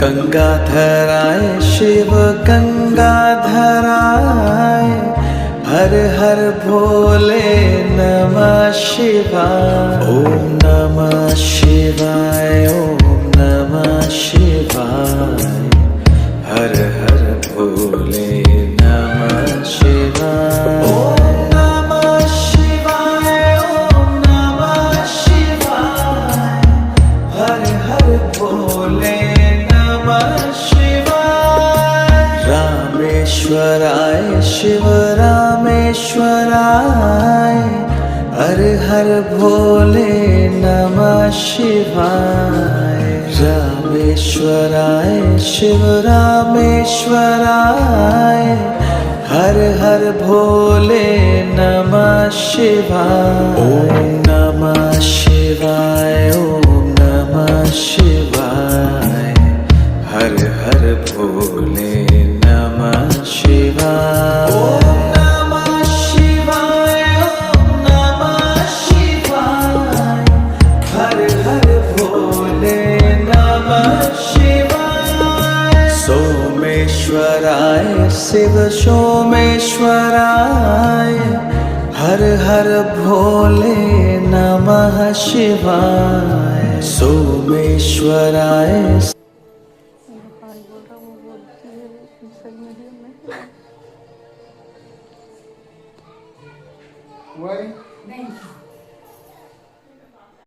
गंगाधराय शिव गंगाधराय, हर हर भोले नमः शिवाय। ओम नमः शिवाय, ओम नमः शिवाय, हर हर भोले नमः शिवाय। ओम नमः शिवाय, ओम नमः शिवाय, हर हर भोले नमः शिवाय। रामेश्वराय शिव रामेश्वराय, हर हर भोले नमः शिवाय। रामेश्वराय शिव रामेश्वराय, हर हर भोले नमः शिवाय। ओम नमः शिवाय, ओम नमः शिवाय, हर हर भोले नमः शिवाय। ओम नमः शिवाय, ओम नमः शिवाय, हर हर भोले नमः शिवाय। सोमेश्वराय शिव सोमेश्वराय, हर हर भोले नमः शिवाय। सोमेश्वराय। बोल रहा हूँ, बोलती है सोशल मीडिया में। Why?